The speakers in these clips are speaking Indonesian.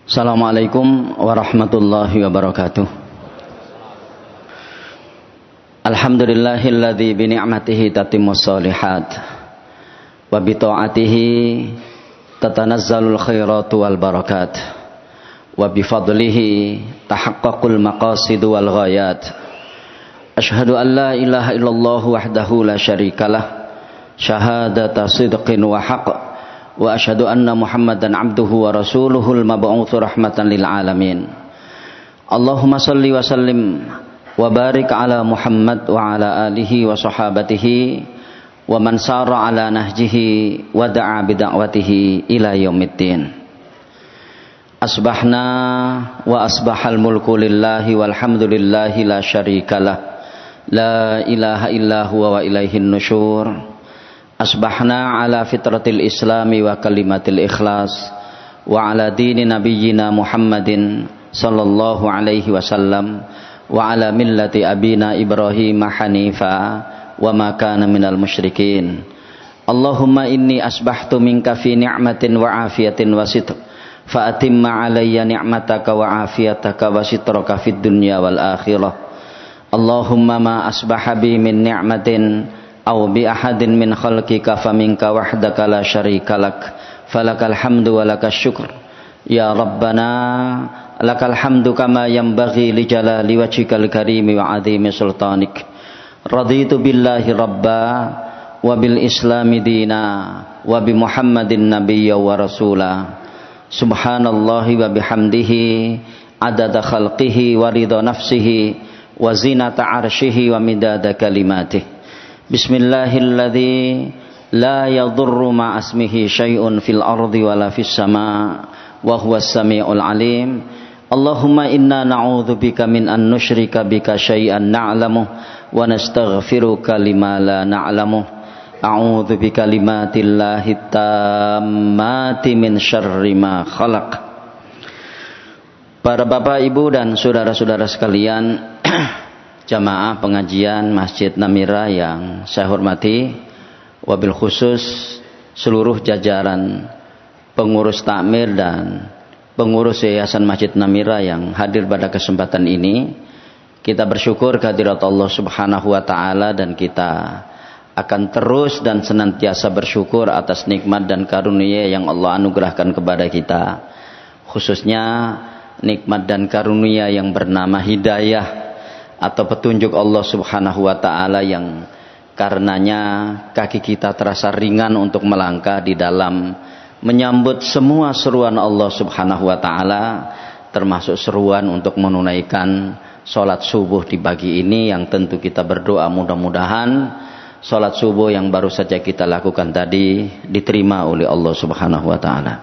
Assalamualaikum warahmatullahi wabarakatuh. Alhamdulillahilladzi bi ni'matihi tatimmus shalihat wa bi ta'atihi tatanazzalul khairatu wal barakat wa bi fadlihi tahaqqaqul maqasid wal ghayat. Asyhadu an la ilaha illallah wahdahu la syarikalah syahadata sidqin wa haqq. Wa asyhadu anna Muhammadan abduhu wa rasuluhul mab'utsu rahmatan lil alamin. Allahumma shalli wa sallim wa barik ala Muhammad wa ala alihi wa sahabatihi wa man sara ala nahjihi wa da'a bi da'watihi ila yaumiddin. Asbahna wa asbahal mulku lillahi walhamdulillahi la syarikalah la ilaha illa huwa wa ilaihin nusyur. Asbahna ala fitratil islami wa kalimatil ikhlas wa ala dini nabiyyina Muhammadin sallallahu alaihi wasallam wa ala millati abina Ibrahim hanifa wa ma kana minal musyrikin. Allahumma inni asbahtu minka fi ni'matin wa afiyatin wa sitr fa atimma alayya ni'mataka wa afiyataka wa sitraka fid dunya wal akhirah. Allahumma ma asbaha bi min ni'matin aw bi ahadin min khalqika faminka wahdaka la syarika lak falakal hamdu wa lakas syukr ya rabbana lakal hamdu kama yanbaghi li jalali wajhikal karimi wa azimi sultanik. Raditu billahi rabba wa bil islami dina wa bi muhammadin nabiyya wa rasula. Subhanallahi wa bihamdihi adada khalqihi wa ridha nafsihi wa zinata arshihi wa midada kalimatih. Bismillahilladzi la yadurru ma asmihi syai'un fil ardi wala fis sama wa huwas samiul alim. Allahumma inna na'udzubika min an nusyrika bika syai'an na'lamu wa nastaghfiruka lima la na'lamu. A'udzu bikalimatillahi tammati min syarri ma khalaq. Para bapak, ibu dan saudara-saudara sekalian, jamaah pengajian Masjid Namira yang saya hormati, wabil khusus seluruh jajaran pengurus takmir dan pengurus Yayasan Masjid Namira yang hadir pada kesempatan ini. Kita bersyukur kehadirat Allah Subhanahu wa taala dan kita akan terus dan senantiasa bersyukur atas nikmat dan karunia yang Allah anugerahkan kepada kita, khususnya nikmat dan karunia yang bernama hidayah atau petunjuk Allah Subhanahu wa taala yang karenanya kaki kita terasa ringan untuk melangkah di dalam menyambut semua seruan Allah Subhanahu wa taala, termasuk seruan untuk menunaikan salat subuh di pagi ini yang tentu kita berdoa mudah-mudahan salat subuh yang baru saja kita lakukan tadi diterima oleh Allah Subhanahu wa taala.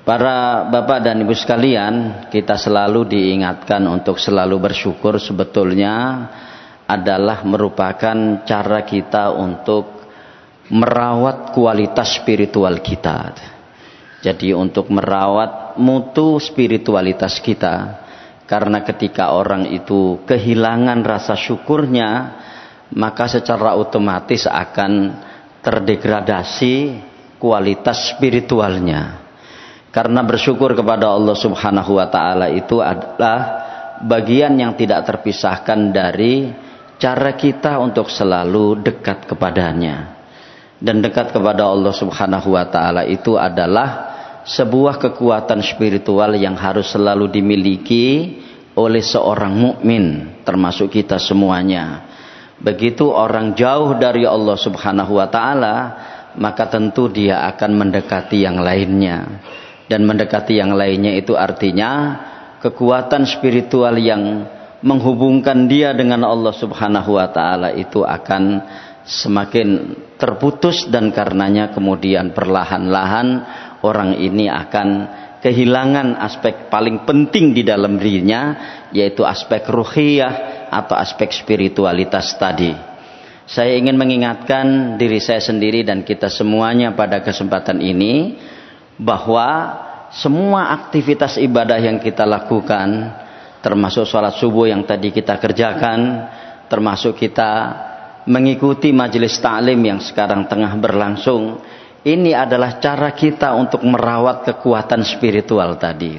Para bapak dan ibu sekalian, kita selalu diingatkan untuk selalu bersyukur sebetulnya adalah merupakan cara kita untuk merawat kualitas spiritual kita. Jadi untuk merawat mutu spiritualitas kita. Karena ketika orang itu kehilangan rasa syukurnya, maka secara otomatis akan terdegradasi kualitas spiritualnya. Karena bersyukur kepada Allah Subhanahu wa taala itu adalah bagian yang tidak terpisahkan dari cara kita untuk selalu dekat kepadanya. Dan dekat kepada Allah Subhanahu wa taala itu adalah sebuah kekuatan spiritual yang harus selalu dimiliki oleh seorang mukmin, termasuk kita semuanya. Begitu orang jauh dari Allah Subhanahu wa taala, maka tentu dia akan mendekati yang lainnya. Dan mendekati yang lainnya itu artinya kekuatan spiritual yang menghubungkan dia dengan Allah Subhanahu wa taala itu akan semakin terputus, dan karenanya kemudian perlahan-lahan orang ini akan kehilangan aspek paling penting di dalam dirinya, yaitu aspek ruhiyah atau aspek spiritualitas tadi. Saya ingin mengingatkan diri saya sendiri dan kita semuanya pada kesempatan ini bahwa semua aktivitas ibadah yang kita lakukan, termasuk sholat subuh yang tadi kita kerjakan, termasuk kita mengikuti majelis ta'lim yang sekarang tengah berlangsung, Ini adalah cara kita untuk merawat kekuatan spiritual tadi.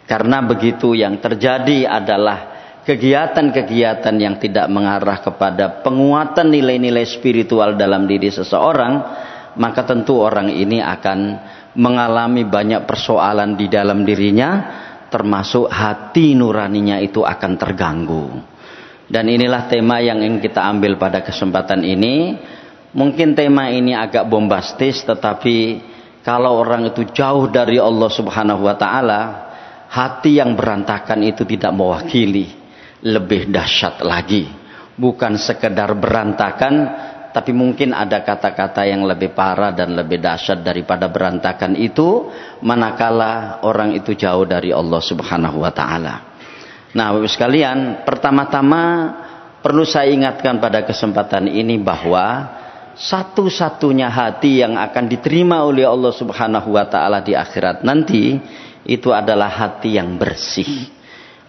Karena begitu yang terjadi adalah kegiatan-kegiatan yang tidak mengarah kepada penguatan nilai-nilai spiritual dalam diri seseorang, maka tentu orang ini akan mengalami banyak persoalan di dalam dirinya, termasuk hati nuraninya itu akan terganggu. Dan inilah tema yang ingin kita ambil pada kesempatan ini. Mungkin tema ini agak bombastis, tetapi kalau orang itu jauh dari Allah Subhanahu wa taala, hati yang berantakan itu tidak mewakili. Lebih dahsyat lagi, bukan sekedar berantakan, tapi mungkin ada kata-kata yang lebih parah dan lebih dahsyat daripada berantakan itu, manakala orang itu jauh dari Allah Subhanahu wa taala. Nah, Bapak sekalian, pertama-tama perlu saya ingatkan pada kesempatan ini bahwa satu-satunya hati yang akan diterima oleh Allah Subhanahu wa taala di akhirat nanti itu adalah hati yang bersih.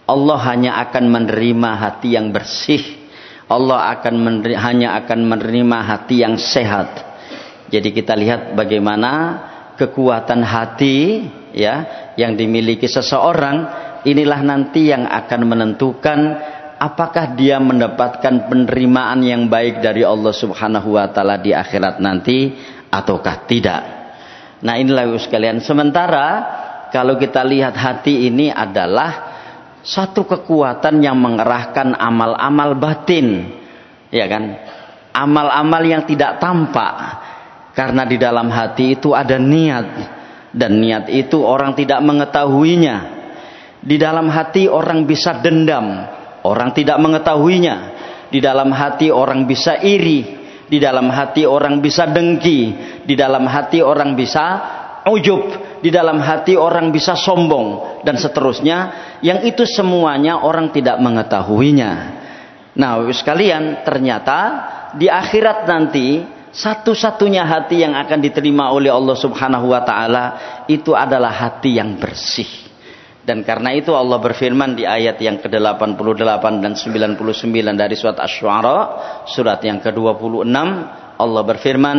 Allah hanya akan menerima hati yang bersih. Allah hanya akan menerima hati yang sehat. Jadi kita lihat bagaimana kekuatan hati ya yang dimiliki seseorang, inilah nanti yang akan menentukan apakah dia mendapatkan penerimaan yang baik dari Allah Subhanahu wa taala di akhirat nanti ataukah tidak. Nah, inilah Ibu sekalian. Sementara kalau kita lihat hati ini adalah satu kekuatan yang mengerahkan amal-amal batin, ya kan? Amal-amal yang tidak tampak, karena di dalam hati itu ada niat, dan niat itu orang tidak mengetahuinya. Di dalam hati orang bisa dendam, orang tidak mengetahuinya. Di dalam hati orang bisa iri, di dalam hati orang bisa dengki, di dalam hati orang bisa ujub, di dalam hati orang bisa sombong, dan seterusnya, yang itu semuanya orang tidak mengetahuinya. Nah, sekalian, ternyata di akhirat nanti satu-satunya hati yang akan diterima oleh Allah Subhanahu wa taala itu adalah hati yang bersih. Dan karena itu Allah berfirman di ayat yang ke-88 dan 99 dari surat Asy-Syu'ara, surat yang ke-26, Allah berfirman,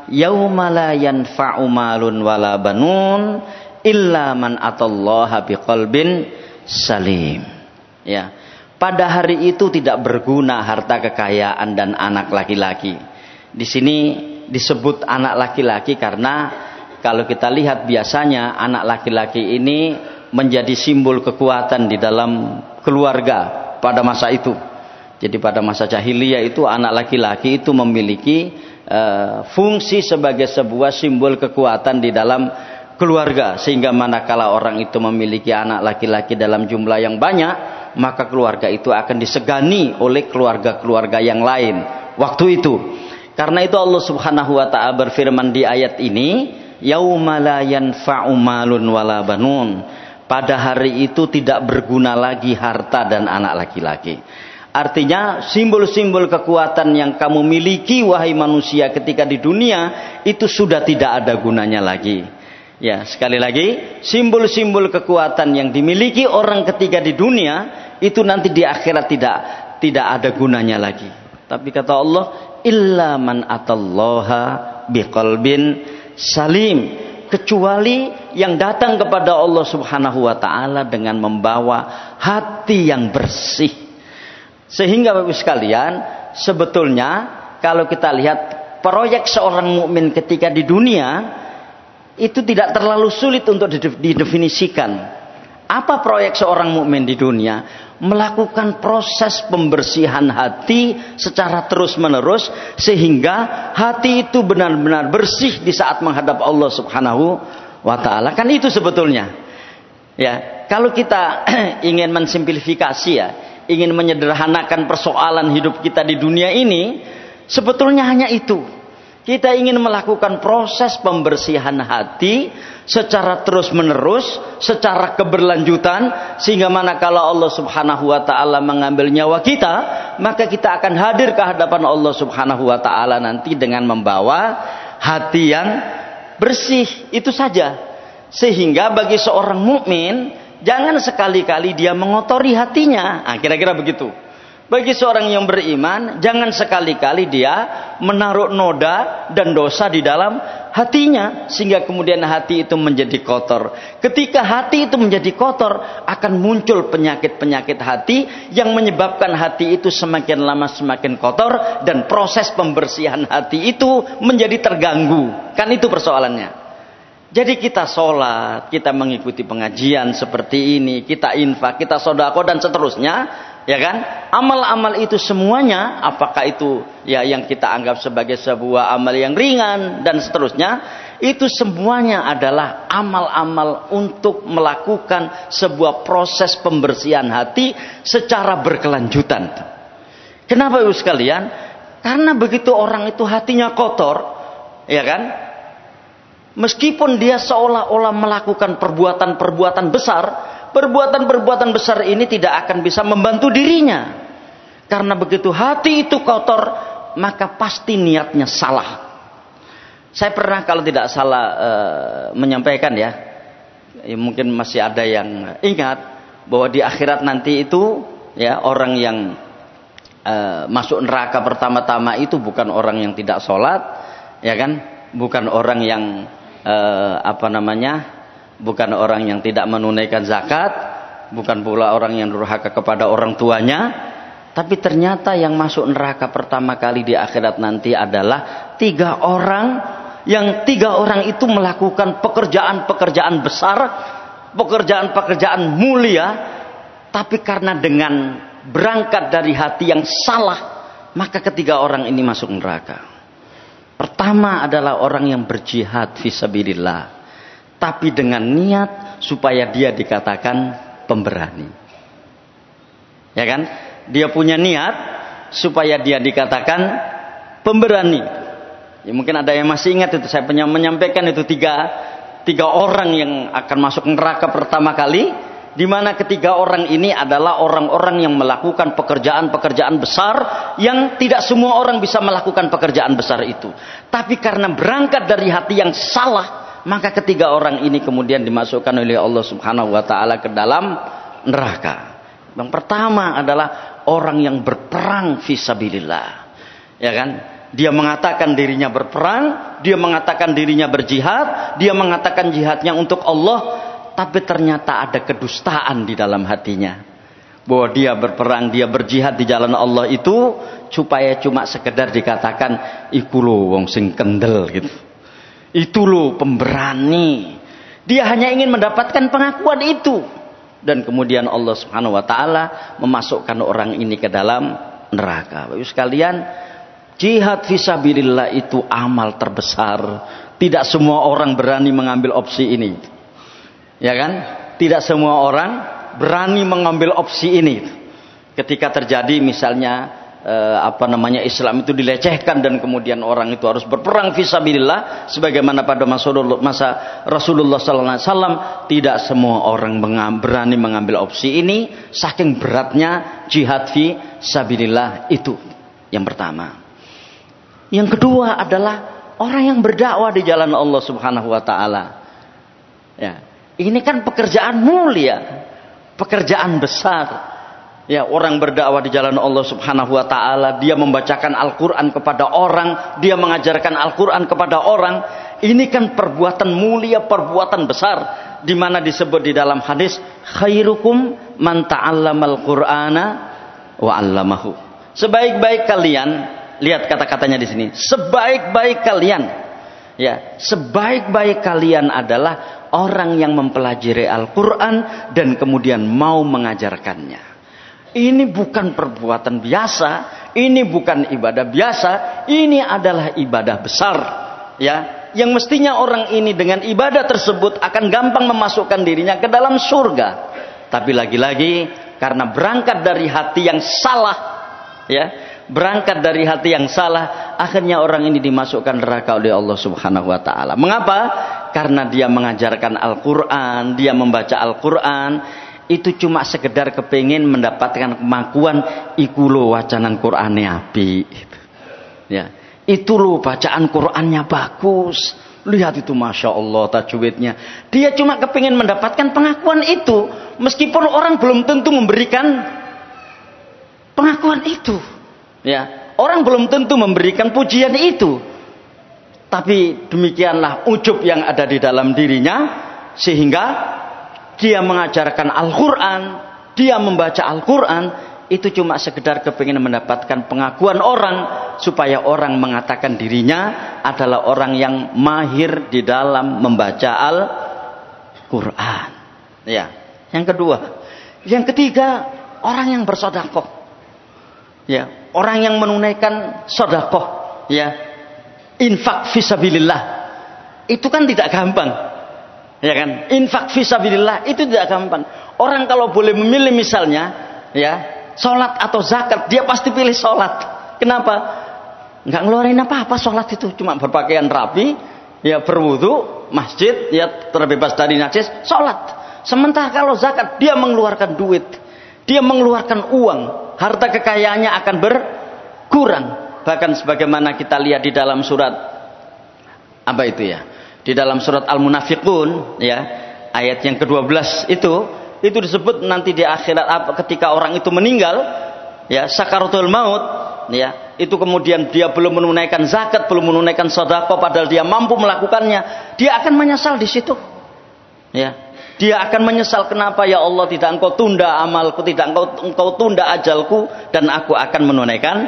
yauma la yanfa'u malun wala banun illa man atallaha biqalbin salim. Ya. Pada hari itu tidak berguna harta kekayaan dan anak laki-laki. Di sini disebut anak laki-laki karena kalau kita lihat biasanya anak laki-laki ini menjadi simbol kekuatan di dalam keluarga pada masa itu. Jadi pada masa jahiliyah itu anak laki-laki itu memiliki fungsi sebagai sebuah simbol kekuatan di dalam keluarga, sehingga manakala orang itu memiliki anak laki-laki dalam jumlah yang banyak, maka keluarga itu akan disegani oleh keluarga-keluarga yang lain waktu itu. Karena itu Allah Subhanahu wa taala berfirman di ayat ini, yauma la yanfa'u malun wala banun. Pada hari itu tidak berguna lagi harta dan anak laki-laki. Artinya simbol-simbol kekuatan yang kamu miliki wahai manusia ketika di dunia itu sudah tidak ada gunanya lagi. Ya, sekali lagi, simbol-simbol kekuatan yang dimiliki orang ketika di dunia itu nanti di akhirat tidak ada gunanya lagi. Tapi kata Allah, illa man atallaha biqalbin salim, kecuali yang datang kepada Allah Subhanahu wa taala dengan membawa hati yang bersih. Sehingga Bapak sekalian, sebetulnya kalau kita lihat proyek seorang mukmin ketika di dunia itu tidak terlalu sulit untuk didefinisikan. Apa proyek seorang mukmin di dunia? Melakukan proses pembersihan hati secara terus-menerus sehingga hati itu benar-benar bersih di saat menghadap Allah Subhanahu wa taala. Kan itu sebetulnya. Ya, kalau kita ingin mensimplifikasi ya, ingin menyederhanakan persoalan hidup kita di dunia ini, sebetulnya hanya itu. Kita ingin melakukan proses pembersihan hati secara terus-menerus, secara keberlanjutan, sehingga manakala Allah Subhanahu wa taala mengambil nyawa kita, maka kita akan hadir ke hadapan Allah Subhanahu wa taala nanti dengan membawa hati yang bersih. Itu saja. Sehingga bagi seorang mukmin, jangan sekali-kali dia mengotori hatinya. Nah, kira-kira begitu. Bagi seorang yang beriman, jangan sekali-kali dia menaruh noda dan dosa di dalam hatinya, sehingga kemudian hati itu menjadi kotor. Ketika hati itu menjadi kotor, akan muncul penyakit-penyakit hati yang menyebabkan hati itu semakin lama semakin kotor, dan proses pembersihan hati itu menjadi terganggu. Kan itu persoalannya. Jadi kita sholat, kita mengikuti pengajian seperti ini, kita infak, kita sedekah dan seterusnya, ya kan? Amal-amal itu semuanya, apakah itu ya yang kita anggap sebagai sebuah amal yang ringan dan seterusnya, itu semuanya adalah amal-amal untuk melakukan sebuah proses pembersihan hati secara berkelanjutan. Kenapa Ibu sekalian? Karena begitu orang itu hatinya kotor, ya kan? Meskipun dia seolah-olah melakukan perbuatan-perbuatan besar, perbuatan-perbuatan besar ini tidak akan bisa membantu dirinya. Karena begitu hati itu kotor, maka pasti niatnya salah. Saya pernah kalau tidak salah menyampaikan ya, mungkin masih ada yang ingat bahwa di akhirat nanti itu ya, orang yang masuk neraka pertama-tama itu bukan orang yang tidak sholat, ya kan? Bukan orang yang bukan orang yang tidak menunaikan zakat, bukan pula orang yang durhaka kepada orang tuanya, tapi ternyata yang masuk neraka pertama kali di akhirat nanti adalah 3 orang, yang 3 orang itu melakukan pekerjaan-pekerjaan besar, pekerjaan-pekerjaan mulia, tapi karena dengan berangkat dari hati yang salah, maka 3 orang ini masuk neraka. Pertama adalah orang yang berjihad fisabilillah, tapi dengan niat supaya dia dikatakan pemberani. Ya kan? Dia punya niat supaya dia dikatakan pemberani. Ya, mungkin ada yang masih ingat itu, saya menyampaikan itu tiga orang yang akan masuk neraka pertama kali, di mana 3 orang ini adalah orang-orang yang melakukan pekerjaan-pekerjaan besar yang tidak semua orang bisa melakukan pekerjaan besar itu. Tapi karena berangkat dari hati yang salah, maka 3 orang ini kemudian dimasukkan oleh Allah Subhanahu wa taala ke dalam neraka. Yang pertama adalah orang yang berperang fisabilillah. Ya kan? Dia mengatakan dirinya berperang, dia mengatakan dirinya berjihad, dia mengatakan jihadnya untuk Allah, tapi ternyata ada kedustaan di dalam hatinya. Bahwa dia berperang, dia berjihad di jalan Allah itu supaya cuma sekedar dikatakan iku lho wong sing kendel gitu. Itu lho pemberani. Dia hanya ingin mendapatkan pengakuan itu. Dan kemudian Allah Subhanahu wa taala memasukkan orang ini ke dalam neraka. Bapak Ibu sekalian, jihad fisabilillah itu amal terbesar. Tidak semua orang berani mengambil opsi ini. Ya kan? Tidak semua orang berani mengambil opsi ini. Ketika terjadi misalnya Islam itu dilecehkan dan kemudian orang itu harus berperang fisabilillah, sebagaimana pada masa Rasulullah sallallahu alaihi wasallam, tidak semua orang berani mengambil opsi ini, saking beratnya jihad fisabilillah itu. Yang pertama. Yang kedua adalah orang yang berdakwah di jalan Allah Subhanahu wa taala. Ya. Ini kan pekerjaan mulia, pekerjaan besar. Ya, orang berdakwah di jalan Allah Subhanahu wa taala, dia membacakan Al-Qur'an kepada orang, dia mengajarkan Al-Qur'an kepada orang. Ini kan perbuatan mulia, perbuatan besar, di mana disebut di dalam hadis, khairukum man ta'allamal Qur'ana wa 'allamahu. Sebaik-baik kalian, lihat kata-katanya di sini, sebaik-baik kalian. Ya, sebaik-baik kalian adalah orang yang mempelajari Al-Quran dan kemudian mau mengajarkannya. Ini bukan perbuatan biasa, ini bukan ibadah biasa, ini adalah ibadah besar. Ya, yang mestinya orang ini dengan ibadah tersebut akan gampang memasukkan dirinya ke dalam surga. Tapi lagi-lagi karena berangkat dari hati yang salah, ya, berangkat dari hati yang salah, akhirnya orang ini dimasukkan neraka oleh Allah Subhanahu wa taala. Mengapa? Karena dia mengajarkan Al-Qur'an, dia membaca Al-Qur'an, itu cuma sekedar kepingin mendapatkan kemakuan, iku lho wacanan Qur'ane apik. Ya, itu lho bacaan Qur'annya bagus. Lihat itu, Masya Allah tajwidnya. Dia cuma kepingin mendapatkan pengakuan itu, meskipun orang belum tentu memberikan pengakuan itu. Ya, orang belum tentu memberikan pujian itu. Tapi demikianlah ujub yang ada di dalam dirinya, sehingga dia mengajarkan Al-Quran, dia membaca Al-Quran, itu cuma sekedar kepingin mendapatkan pengakuan orang, supaya orang mengatakan dirinya adalah orang yang mahir di dalam membaca Al-Quran. Ya, yang kedua. Yang ketiga, orang yang bersedekah. Ya, orang yang menunaikan sedekah, ya, infak fisabilillah. Itu kan tidak gampang. Ya kan? Infak fisabilillah itu tidak gampang. Orang kalau boleh memilih misalnya, ya, sholat atau zakat, dia pasti pilih sholat. Kenapa? Nggak ngeluarin apa-apa sholat itu, cuma berpakaian rapi, ya, berwudu, masjid, ya, terbebas dari najis, sholat. Sementara kalau zakat, dia mengeluarkan duit, dia mengeluarkan uang, harta kekayaannya akan berkurang. Bahkan sebagaimana kita lihat di dalam surat apa itu ya? Di dalam surat Al-Munafiqun, ya, ayat yang ke-12 itu disebut nanti di akhirat ketika orang itu meninggal, ya, sakaratul maut, ya, itu kemudian dia belum menunaikan zakat, belum menunaikan sedekah padahal dia mampu melakukannya, dia akan menyesal di situ. Ya. Dia akan menyesal, kenapa ya Allah tidak engkau tunda amalku, tidak engkau tunda ajalku, dan aku akan menunaikan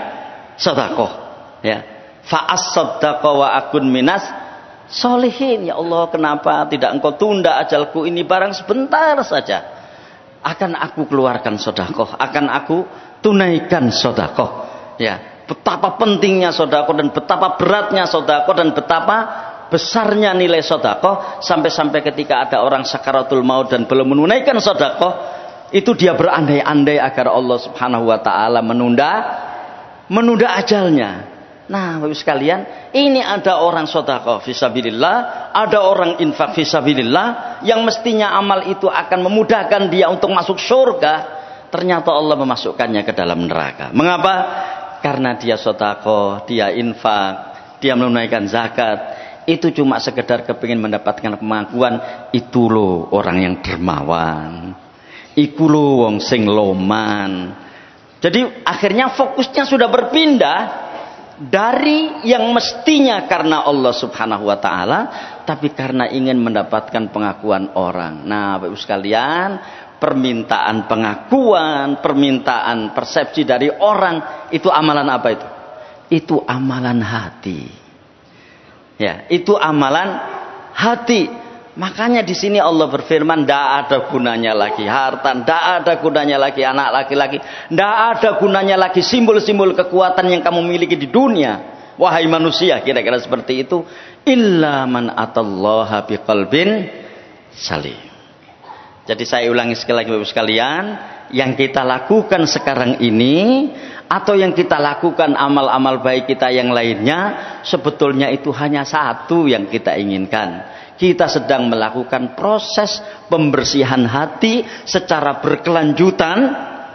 sedekah. Ya. Fa'as-saddaqa wa akun minas sholihin. Ya Allah, kenapa tidak engkau tunda ajalku ini, barang sebentar saja. Akan aku keluarkan sedekah, akan aku tunaikan sedekah. Ya. Betapa pentingnya sedekah dan betapa beratnya sedekah dan betapa besarnya nilai sedekah, sampai-sampai ketika ada orang sakaratul maut dan belum menunaikan sedekah, itu dia berandai-andai agar Allah Subhanahu wa taala menunda ajalnya. Nah, Bapak sekalian, ini ada orang sedekah fisabilillah, ada orang infak fisabilillah, yang mestinya amal itu akan memudahkan dia untuk masuk surga, ternyata Allah memasukkannya ke dalam neraka. Mengapa? Karena dia sedekah, dia infak, dia menunaikan zakat, itu cuma sekedar kepingin mendapatkan pengakuan, itu loh orang yang dermawan, iku loh wong sing loman. Jadi akhirnya fokusnya sudah berpindah dari yang mestinya karena Allah Subhanahu wa taala, tapi karena ingin mendapatkan pengakuan orang. Nah, Bapak Ibu sekalian, permintaan pengakuan, permintaan persepsi dari orang, itu amalan apa itu? Itu amalan hati. Ya, itu amalan hati. Makanya di sini Allah berfirman, tidak ada gunanya lagi harta, tidak ada gunanya lagi anak laki-laki, tidak ada gunanya lagi simbol-simbol kekuatan yang kamu miliki di dunia, wahai manusia, kira-kira seperti itu. Illa man atallaha biqalbin salim. Jadi saya ulangi sekali lagi Bapak sekalian, yang kita lakukan sekarang ini atau yang kita lakukan amal-amal baik kita yang lainnya, sebetulnya itu hanya satu yang kita inginkan. Kita sedang melakukan proses pembersihan hati secara berkelanjutan,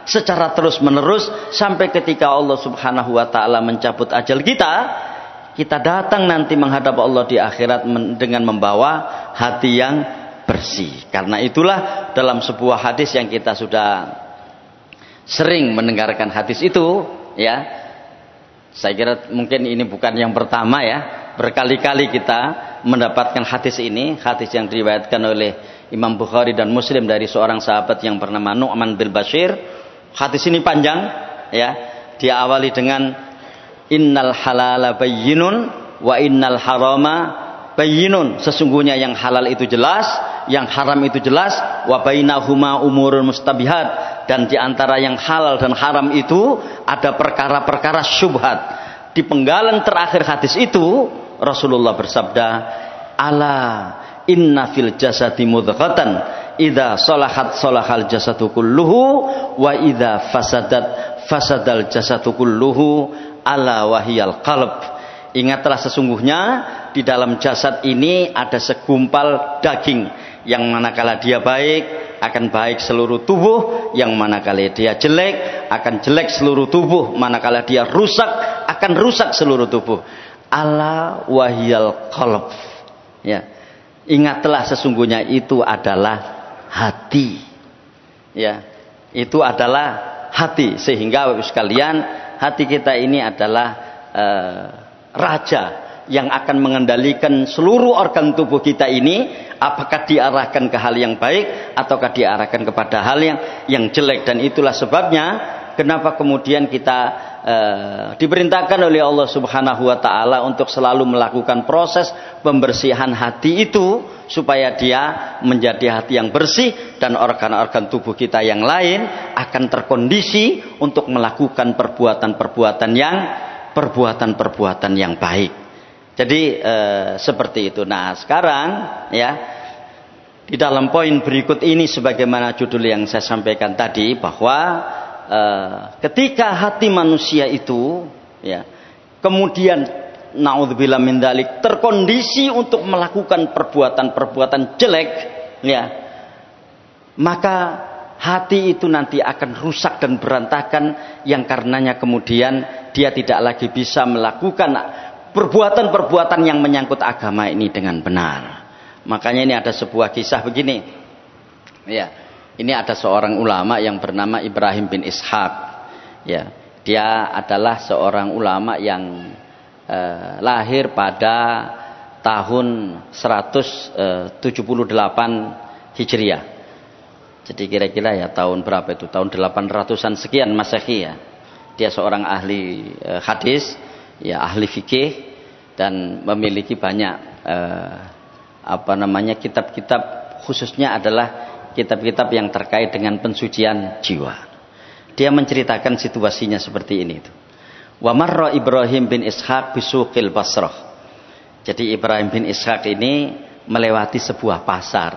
secara terus-menerus, sampai ketika Allah Subhanahu wa taala mencabut ajal kita, kita datang nanti menghadap Allah di akhirat dengan membawa hati yang bersih. Karena itulah dalam sebuah hadis yang kita sudah sering mendengarkan hadis itu, ya, saya kira mungkin ini bukan yang pertama, ya, berkali-kali kita mendapatkan hadis ini, hadis yang diriwayatkan oleh Imam Bukhari dan Muslim dari seorang sahabat yang bernama Nu'man bin Bashir. Hadis ini panjang, ya, dia awali dengan innal halala bayyinun wa innal harama bayyinun. Sesungguhnya yang halal itu jelas, yang haram itu jelas, wa bainahuma umurun mustabihat, dan di antara yang halal dan haram itu ada perkara-perkara syubhat. Di penggalan terakhir hadis itu Rasulullah bersabda, ala inna fil jasadi mudghatan idza salahat salahal jasadu kulluhu wa idza fasadat fasadal jasadu kulluhu ala wahiyal qalb. Ingatlah sesungguhnya di dalam jasad ini ada segumpal daging, yang manakala dia baik akan baik seluruh tubuh, yang manakala dia jelek akan jelek seluruh tubuh, manakala dia rusak akan rusak seluruh tubuh. Ala wahiyal qalb. Ya. Ingatlah sesungguhnya itu adalah hati. Ya. Itu adalah hati, sehingga Bapak sekalian, hati kita ini adalah raja yang akan mengendalikan seluruh organ tubuh kita ini, apakah diarahkan ke hal yang baik ataukah diarahkan kepada hal yang jelek. Dan itulah sebabnya kenapa kemudian kita diperintahkan oleh Allah Subhanahu wa taala untuk selalu melakukan proses pembersihan hati itu, supaya dia menjadi hati yang bersih dan organ-organ tubuh kita yang lain akan terkondisi untuk melakukan perbuatan-perbuatan yang baik. Jadi seperti itu. Nah, sekarang ya, di dalam poin berikut ini sebagaimana judul yang saya sampaikan tadi, bahwa ketika hati manusia itu ya kemudian naudzubillah min dzalik terkondisi untuk melakukan perbuatan-perbuatan jelek, ya, maka hati itu nanti akan rusak dan berantakan, yang karenanya kemudian dia tidak lagi bisa melakukan perbuatan-perbuatan yang menyangkut agama ini dengan benar. Makanya ini ada sebuah kisah begini, ya. Ini ada seorang ulama yang bernama Ibrahim bin Ishaq. Ya, dia adalah seorang ulama yang lahir pada tahun 178 Hijriah. Jadi kira-kira ya tahun berapa itu? Tahun 800-an sekian Masehi ya. Dia seorang ahli hadis, ya ahli fikih, dan memiliki banyak kitab-kitab, khususnya adalah kitab-kitab yang terkait dengan pensucian jiwa. Dia menceritakan situasinya seperti ini. Wa marra Ibrahim bin Ishaq bisuqil Basrah. Jadi Ibrahim bin Ishaq ini melewati sebuah pasar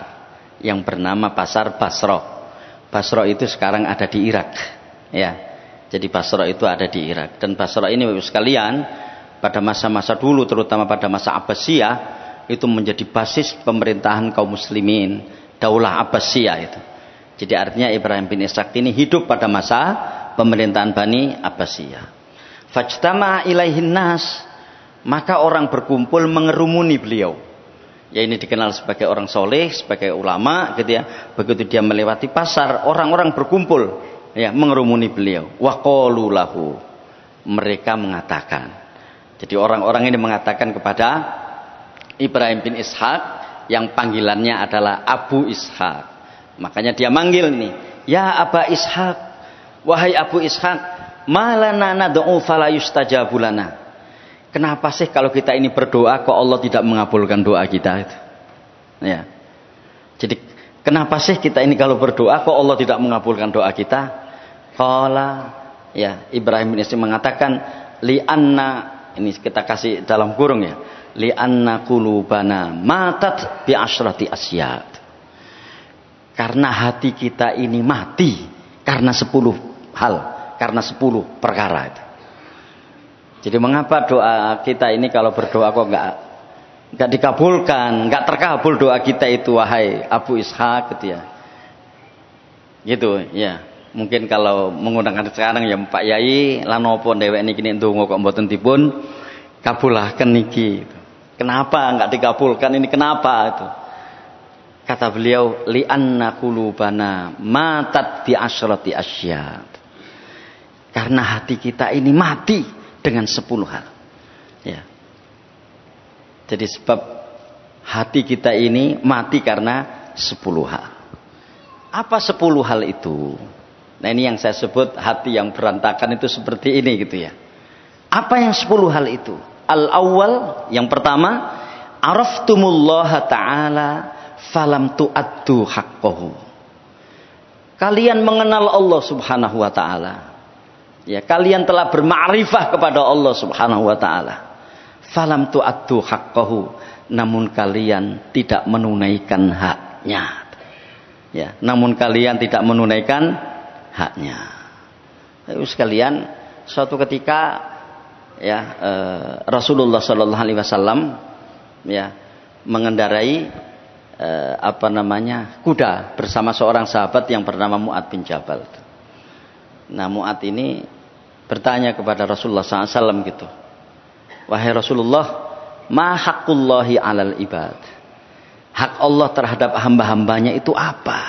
yang bernama Pasar Basrah. Basrah itu sekarang ada di Irak. Ya. Jadi Basrah itu ada di Irak. Dan Basrah ini Bapak sekalian, pada masa-masa dulu, terutama pada masa Abbasiyah, itu menjadi basis pemerintahan kaum muslimin. Daulah Abbasiyah itu. Jadi artinya Ibrahim bin Ishaq ini hidup pada masa pemerintahan Bani Abbasiyah. Fajtama ilaihin nas, maka orang berkumpul mengerumuni beliau. Ya, ini dikenal sebagai orang soleh, sebagai ulama gitu ya. Begitu dia melewati pasar, orang-orang berkumpul ya mengerumuni beliau. Wa qalu lahu, mereka mengatakan. Jadi orang-orang ini mengatakan kepada Ibrahim bin Ishaq, yang panggilannya adalah Abu Ishaq. Makanya dia manggil nih, ya Aba Ishaq, wahai Abu Ishaq, malana nad'u fala yustajabu lana. Kenapa sih kalau kita ini berdoa kok Allah tidak mengabulkan doa kita itu? Ya. Jadi kenapa sih kita ini kalau berdoa kok Allah tidak mengabulkan doa kita? Qala, ya, Ibrahim bin Ishaq mengatakan, li anna, ini kita kasih dalam kurung ya, li anna qulubana matat bi asyrati asyad. Karena hati kita ini mati karena 10 hal, karena 10 perkara itu. Jadi mengapa doa kita ini kalau berdoa kok enggak dikabulkan, enggak terkabul doa kita itu, wahai Abu Ishaq gitu ya. Gitu ya. Mungkin kalau menggunakan sekarang ya Pak Yai lan opo dhewek niki nek ndonga kok mboten dipun kabulaken niki. Kenapa enggak dikabulkan ini, kenapa itu? Kata beliau, li anna qulubana matat bi asyrati asyad. Karena hati kita ini mati dengan 10 hal. Ya. Jadi sebab hati kita ini mati karena 10 hal. Apa 10 hal itu? Nah, ini yang saya sebut hati yang berantakan itu seperti ini gitu ya. Apa yang 10 hal itu? Al-awwal, yang pertama, araftumullaha ta'ala falam tu'addu haqqahu. Kalian mengenal Allah Subhanahu wa taala. Ya, kalian telah bermakrifah kepada Allah Subhanahu wa taala. Falam tu'addu haqqahu, namun kalian tidak menunaikan haknya. Ya, namun kalian tidak menunaikan haknya. Ayo sekalian, suatu ketika ya Rasulullah Shallallahu Alaihi Wasallam ya mengendarai kuda bersama seorang sahabat yang bernama Mu'ad bin Jabal. Nah, Mu'ad ini bertanya kepada Rasulullah SAW gitu, wahai Rasulullah, ma haqqullahi 'alal ibad, hak Allah terhadap hamba-hambanya itu apa?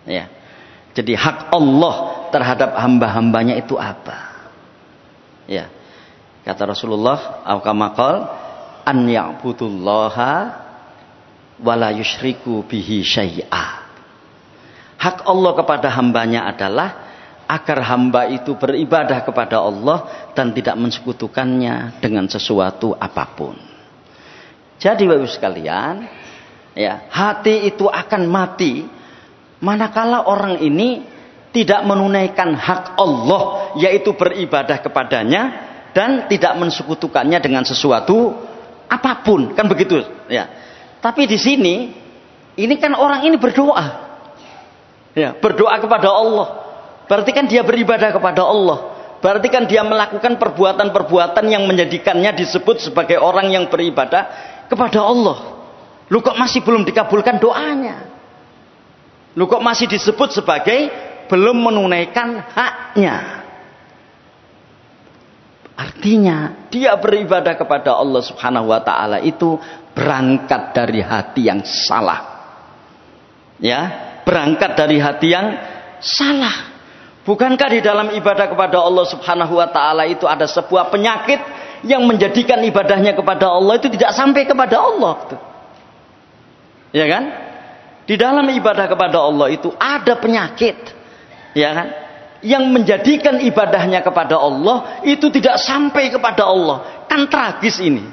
Ya, jadi hak Allah terhadap hamba-hambanya itu apa? Ya, Kata Rasulullah, an ya'budullaha wa la yusyriku bihi syai'a. Hak Allah kepada hambanya adalah agar hamba itu beribadah kepada Allah dan tidak mensekutukannya dengan sesuatu apapun. Jadi Bapak sekalian, ya, hati itu akan mati manakala orang ini tidak menunaikan hak Allah, yaitu beribadah kepadanya dan tidak mensekutukannya dengan sesuatu apapun, kan begitu ya. Tapi di sini ini kan orang ini berdoa, ya, berdoa kepada Allah, berarti kan dia beribadah kepada Allah, berarti kan dia melakukan perbuatan-perbuatan yang menjadikannya disebut sebagai orang yang beribadah kepada Allah. Lu kok masih belum dikabulkan doanya? Lu kok masih disebut sebagai belum menunaikan haknya? Artinya dia beribadah kepada Allah Subhanahu wa taala itu berangkat dari hati yang salah. Ya, berangkat dari hati yang salah. Bukankah di dalam ibadah kepada Allah Subhanahu wa taala itu ada sebuah penyakit yang menjadikan ibadahnya kepada Allah itu tidak sampai kepada Allah? Ya kan? Di dalam ibadah kepada Allah itu ada penyakit. Ya kan? Yang menjadikan ibadahnya kepada Allah itu tidak sampai kepada Allah. Kan tragis ini.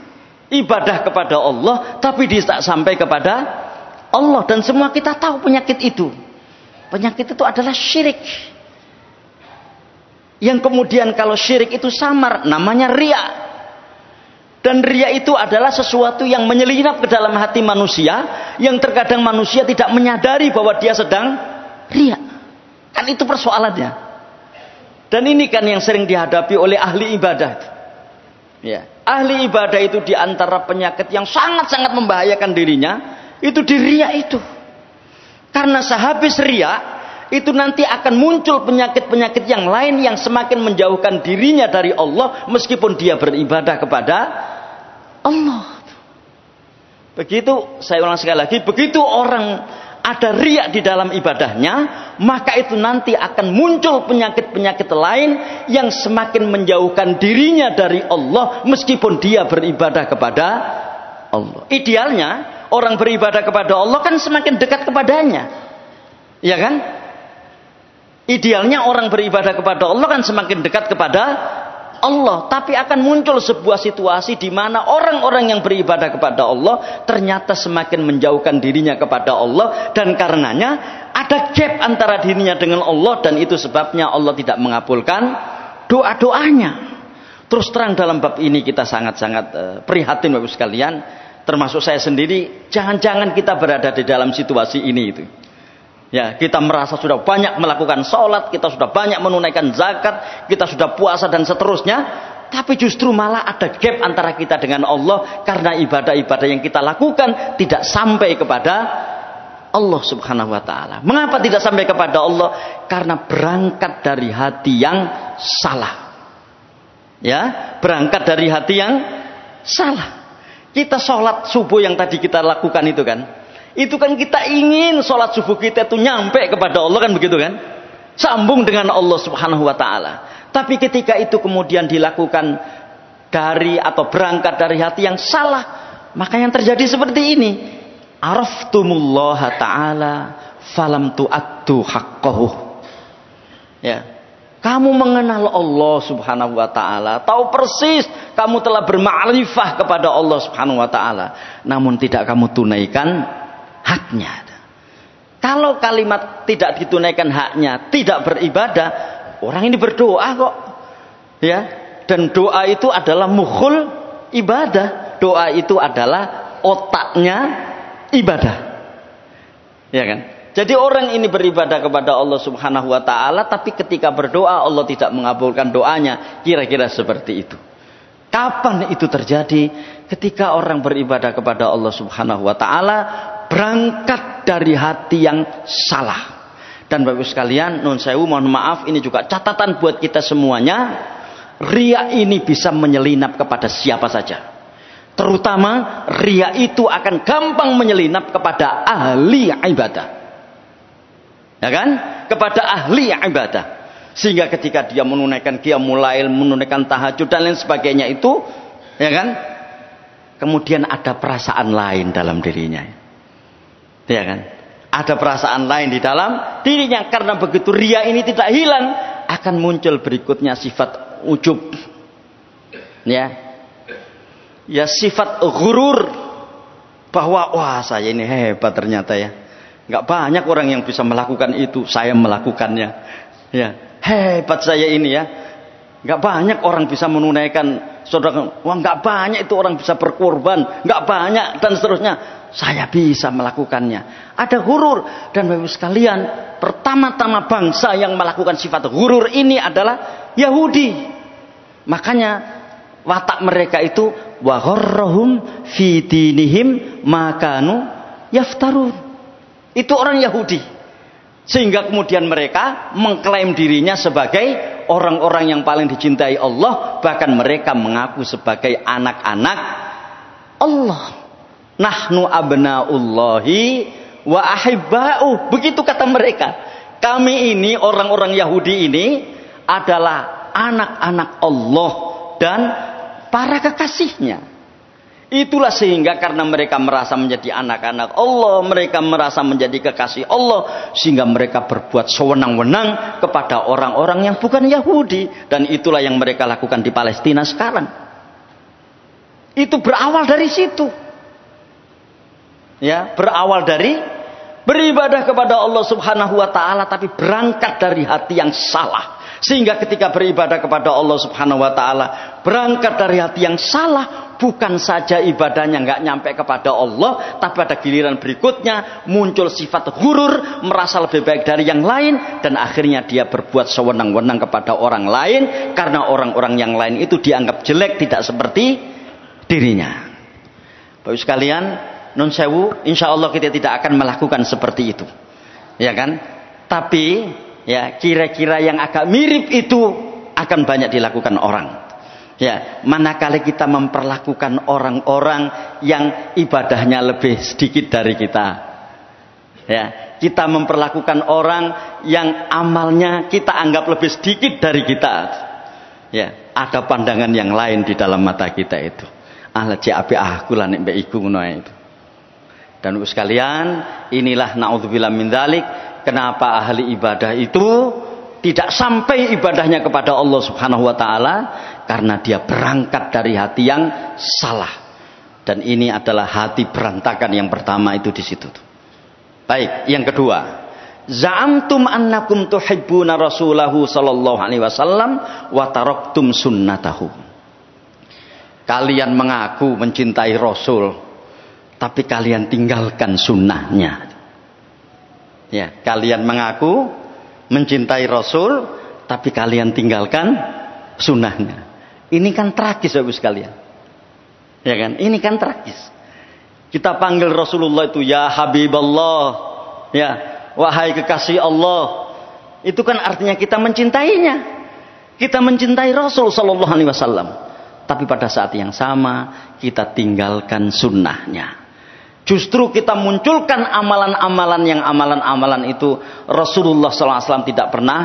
Ibadah kepada Allah tapi tidak sampai kepada Allah. Dan semua kita tahu penyakit itu. Penyakit itu adalah syirik. Yang kemudian kalau syirik itu samar, namanya riya. Dan riya itu adalah sesuatu yang menyelinap ke dalam hati manusia, yang terkadang manusia tidak menyadari bahwa dia sedang riya. Kan itu persoalannya. Dan ini kan yang sering dihadapi oleh ahli ibadah. Ya, ahli ibadah itu diantara penyakit yang sangat-sangat membahayakan dirinya, itu di riya itu. Karena sehabis riya, itu nanti akan muncul penyakit-penyakit yang lain yang semakin menjauhkan dirinya dari Allah, meskipun dia beribadah kepada Allah. Begitu, saya ulang sekali lagi, begitu orang ada riya di dalam ibadahnya, maka itu nanti akan muncul penyakit-penyakit lain yang semakin menjauhkan dirinya dari Allah meskipun dia beribadah kepada Allah. Idealnya orang beribadah kepada Allah kan semakin dekat kepadanya, ya kan? Idealnya orang beribadah kepada Allah kan semakin dekat kepada Allah, tapi akan muncul sebuah situasi di mana orang-orang yang beribadah kepada Allah ternyata semakin menjauhkan dirinya kepada Allah, dan karenanya ada gap antara dirinya dengan Allah, dan itu sebabnya Allah tidak mengabulkan doa-doanya. Terus terang dalam bab ini kita sangat-sangat prihatin Bapak sekalian, termasuk saya sendiri. Jangan-jangan kita berada di dalam situasi ini itu. Ya, kita merasa sudah banyak melakukan sholat, kita sudah banyak menunaikan zakat, kita sudah puasa dan seterusnya, tapi justru malah ada gap antara kita dengan Allah karena ibadah-ibadah yang kita lakukan tidak sampai kepada Allah Subhanahu wa taala. Mengapa tidak sampai kepada Allah? Karena berangkat dari hati yang salah. Ya, berangkat dari hati yang salah. Kita sholat subuh yang tadi kita lakukan itu kan, itu kan kita ingin sholat subuh kita itu nyampe kepada Allah, kan begitu kan? Sambung dengan Allah Subhanahu wa ta'ala. Tapi ketika itu kemudian dilakukan dari atau berangkat dari hati yang salah, maka yang terjadi seperti ini. Araftumullaha ta'ala falam tu'addu haqqahu. Ya. Kamu mengenal Allah Subhanahu wa ta'ala, tahu persis kamu telah bermakrifah kepada Allah Subhanahu wa ta'ala, namun tidak kamu tunaikan haknya. Kalau kalimat tidak ditunaikan haknya, tidak beribadah, orang ini berdoa kok. Ya, dan doa itu adalah mukhul ibadah. Doa itu adalah otaknya ibadah. Ya kan? Jadi orang ini beribadah kepada Allah Subhanahu wa taala, tapi ketika berdoa Allah tidak mengabulkan doanya. Kira-kira seperti itu. Kapan itu terjadi? Ketika orang beribadah kepada Allah Subhanahu wa taala berangkat dari hati yang salah. Dan Bapak sekalian, nun sewu mohon maaf, ini juga catatan buat kita semuanya. Riya ini bisa menyelinap kepada siapa saja. Terutama riya itu akan gampang menyelinap kepada ahli ibadah. Ya kan? Kepada ahli ibadah. Sehingga ketika dia menunaikan qiyamul lail, menunaikan tahajud dan lain sebagainya itu, ya kan? Kemudian ada perasaan lain dalam dirinya. Ya kan? Ada perasaan lain di dalam dirinya, karena begitu riya ini tidak hilang, akan muncul berikutnya sifat ujub. Ya, sifat ghurur, bahwa wah saya ini hebat ternyata ya. Enggak banyak orang yang bisa melakukan itu, saya melakukannya. Ya, hebat saya ini ya. Enggak banyak orang bisa menunaikan sedekah. Wah, enggak banyak itu orang bisa berkorban, enggak banyak dan seterusnya. Saya bisa melakukannya. Ada ghurur, dan Bapak sekalian, pertama-tama bangsa yang melakukan sifat ghurur ini adalah Yahudi. Makanya watak mereka itu wa gharrahum fi dinihim ma kanu yaftarun. Itu orang Yahudi. Sehingga kemudian mereka mengklaim dirinya sebagai orang-orang yang paling dicintai Allah, bahkan mereka mengaku sebagai anak-anak Allah. Nahnu abnaullahi wa ahibba'u. Begitu kata mereka. Kami ini, orang-orang Yahudi ini adalah anak-anak Allah dan para kekasihnya. Itulah sehingga karena mereka merasa menjadi anak-anak Allah, mereka merasa menjadi kekasih Allah, sehingga mereka berbuat sewenang-wenang kepada orang-orang yang bukan Yahudi. Dan itulah yang mereka lakukan di Palestina sekarang. Itu berawal dari situ. Ya, berawal dari beribadah kepada Allah Subhanahu wa taala, tapi berangkat dari hati yang salah. Sehingga ketika beribadah kepada Allah Subhanahu wa taala, berangkat dari hati yang salah, bukan saja ibadahnya nggak nyampe kepada Allah, tapi pada giliran berikutnya muncul sifat ghurur, merasa lebih baik dari yang lain, dan akhirnya dia berbuat sewenang-wenang kepada orang lain, karena orang-orang yang lain itu dianggap jelek, tidak seperti dirinya. Bapak sekalian, nun sewu, insya Allah kita tidak akan melakukan seperti itu, ya kan? Tapi ya, kira-kira yang agak mirip itu akan banyak dilakukan orang. Ya, manakala kita memperlakukan orang-orang yang ibadahnya lebih sedikit dari kita. Ya, kita memperlakukan orang yang amalnya kita anggap lebih sedikit dari kita. Ya, ada pandangan yang lain di dalam mata kita itu. Allah jabe aku lan nek iku ngono itu. Dan sekalian, inilah naudzubillah min dzalik, kenapa ahli ibadah itu tidak sampai ibadahnya kepada Allah Subhanahu wa taala, karena dia berangkat dari hati yang salah. Dan ini adalah hati berantakan yang pertama itu di situ. Baik, yang kedua, za'amtum annakum tuhibbuna rasulahu sallallahu alaihi wasallam wa taraktum sunnatahu. Kalian mengaku mencintai Rasul, tapi kalian tinggalkan sunnahnya. Ya, kalian mengaku mencintai Rasul, tapi kalian tinggalkan sunnahnya. Ini kan tragis Bapak sekalian. Ya kan? Ini kan tragis. Kita panggil Rasulullah itu ya Habiballah, ya, wahai kekasih Allah. Itu kan artinya kita mencintainya. Kita mencintai Rasul sallallahu alaihi wasallam. Tapi pada saat yang sama kita tinggalkan sunnahnya. Justru kita munculkan amalan-amalan yang amalan-amalan itu Rasulullah SAW tidak pernah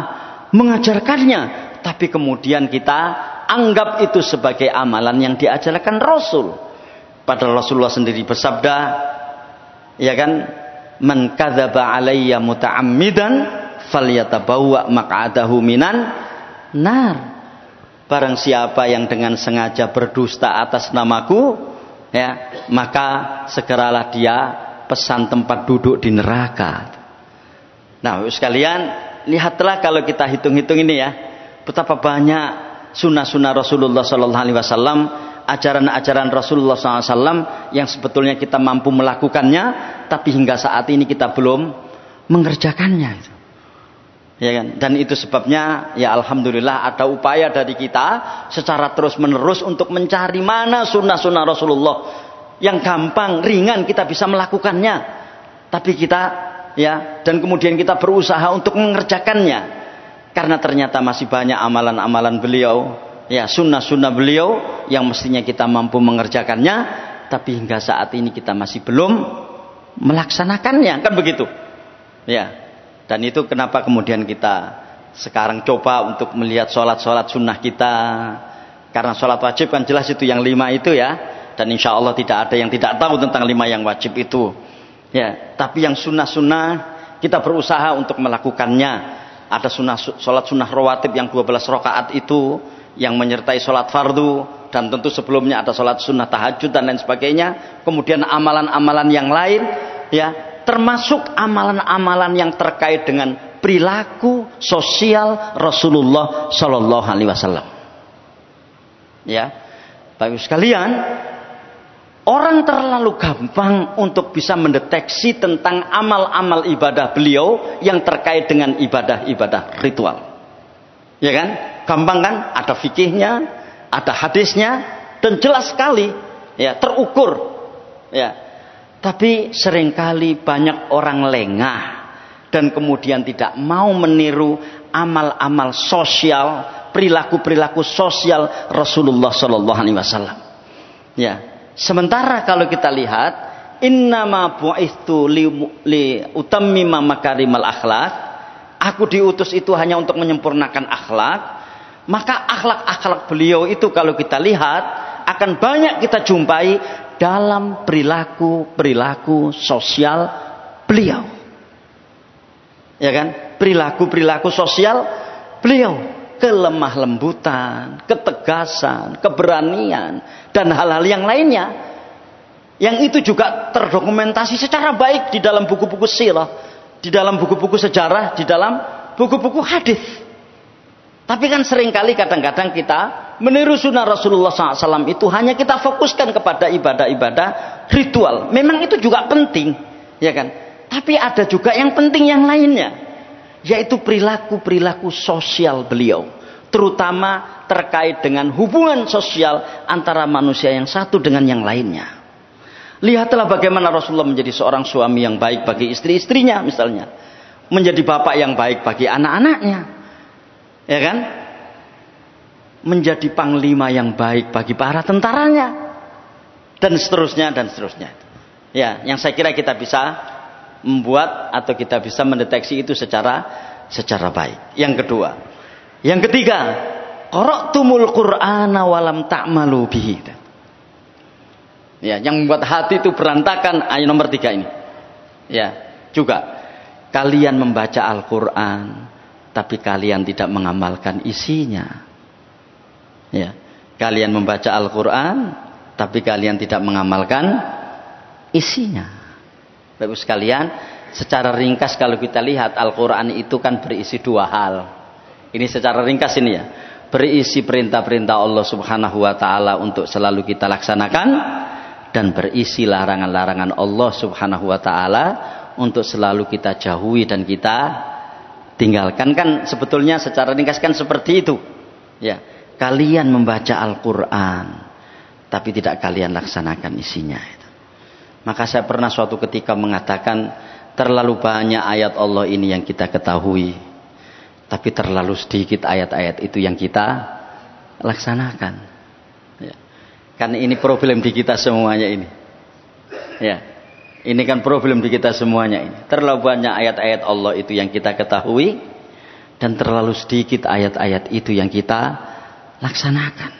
mengajarkannya, tapi kemudian kita anggap itu sebagai amalan yang diajarkan Rasul. Padahal Rasulullah sendiri bersabda, ya kan, man kadzaba alayya muta'ammidan falyatabawwa maq'adahu minan nar. Barang siapa yang dengan sengaja berdusta atas namaku, ya, maka segeralah dia pesan tempat duduk di neraka. Nah, sekalian, lihatlah kalau kita hitung-hitung ini ya, betapa banyak sunnah-sunnah Rasulullah sallallahu alaihi wasallam, ajaran-ajaran Rasulullah sallallahu alaihi wasallam yang sebetulnya kita mampu melakukannya, tapi hingga saat ini kita belum mengerjakannya. Ya kan? Dan itu sebabnya ya alhamdulillah ada upaya dari kita secara terus-menerus untuk mencari mana sunnah-sunnah Rasulullah yang gampang, ringan kita bisa melakukannya. Tapi kita ya, dan kemudian kita berusaha untuk mengerjakannya. Karena ternyata masih banyak amalan-amalan beliau, ya, sunnah-sunnah beliau yang mestinya kita mampu mengerjakannya, tapi hingga saat ini kita masih belum melaksanakannya, kan begitu. Ya. Dan itu kenapa kemudian kita sekarang coba untuk melihat sholat-sholat sunnah kita. Karena sholat wajib kan jelas itu yang 5 itu ya. Dan insya Allah tidak ada yang tidak tahu tentang 5 yang wajib itu. Ya, tapi yang sunnah-sunnah kita berusaha untuk melakukannya. Ada sholat sunnah rawatib yang 12 rakaat itu yang menyertai sholat fardu, dan tentu sebelumnya ada sholat sunnah tahajud dan lain sebagainya. Kemudian amalan-amalan yang lain, ya, termasuk amalan-amalan yang terkait dengan perilaku sosial Rasulullah Shallallahu Alaihi Wasallam. Ya, Bapak sekalian, orang terlalu gampang untuk bisa mendeteksi tentang amal-amal ibadah beliau yang terkait dengan ibadah-ibadah ritual. Ya kan? Gampang kan? Ada fikihnya, ada hadisnya, dan jelas sekali, ya, terukur. Ya. Tapi seringkali banyak orang lengah dan kemudian tidak mau meniru amal-amal sosial, perilaku-perilaku sosial Rasulullah Shallallahu Alaihi Wasallam. Ya. Sementara kalau kita lihat, innama bu'itsu li utammima makarimal akhlak, aku diutus itu hanya untuk menyempurnakan akhlak. Maka akhlak-akhlak beliau itu kalau kita lihat akan banyak kita jumpai dalam perilaku sosial beliau. Ya kan? Perilaku sosial beliau, kelemah lembutan, ketegasan, keberanian, dan hal-hal yang lainnya, yang itu juga terdokumentasi secara baik di dalam buku-buku sirah, di dalam buku-buku sejarah, di dalam buku-buku hadis. Tapi kan seringkali kadang-kadang kita meniru sunnah Rasulullah SAW itu hanya kita fokuskan kepada ibadah-ibadah ritual. Memang itu juga penting, ya kan? Tapi ada juga yang penting yang lainnya, yaitu perilaku sosial beliau, terutama terkait dengan hubungan sosial antara manusia yang satu dengan yang lainnya. Lihatlah bagaimana Rasulullah menjadi seorang suami yang baik bagi istri-istrinya misalnya, menjadi bapak yang baik bagi anak-anaknya, ya kan? Menjadi panglima yang baik bagi para tentaranya, dan seterusnya dan seterusnya. Ya, yang saya kira kita bisa membuat atau kita bisa mendeteksi itu secara baik. Yang kedua, yang ketiga, qara'tumul Qur'ana walam ta'malu bihi. Ya, yang membuat hati itu berantakan, ayat nomor 3 ini. Ya, juga kalian membaca Al-Qur'an tapi kalian tidak mengamalkan isinya. Ya, kalian membaca Al-Qur'an tapi kalian tidak mengamalkan isinya. Bapak sekalian, secara ringkas kalau kita lihat Al-Qur'an itu kan berisi 2 hal. Ini secara ringkas ini ya. Berisi perintah-perintah Allah Subhanahu wa taala untuk selalu kita laksanakan, dan berisi larangan-larangan Allah Subhanahu wa taala untuk selalu kita jauhi dan kita tinggalkan. Kan sebetulnya secara ringkas kan seperti itu. Ya, kalian membaca Al-Qur'an tapi tidak kalian laksanakan isinya. Maka saya pernah suatu ketika mengatakan, terlalu banyak ayat Allah ini yang kita ketahui, tapi terlalu sedikit ayat-ayat itu yang kita laksanakan. Ya. Kan ini problem di kita semuanya ini. Ya, ini kan problem di kita semuanya ini. Terlalu banyak ayat-ayat Allah itu yang kita ketahui, dan terlalu sedikit ayat-ayat itu yang kita laksanakan.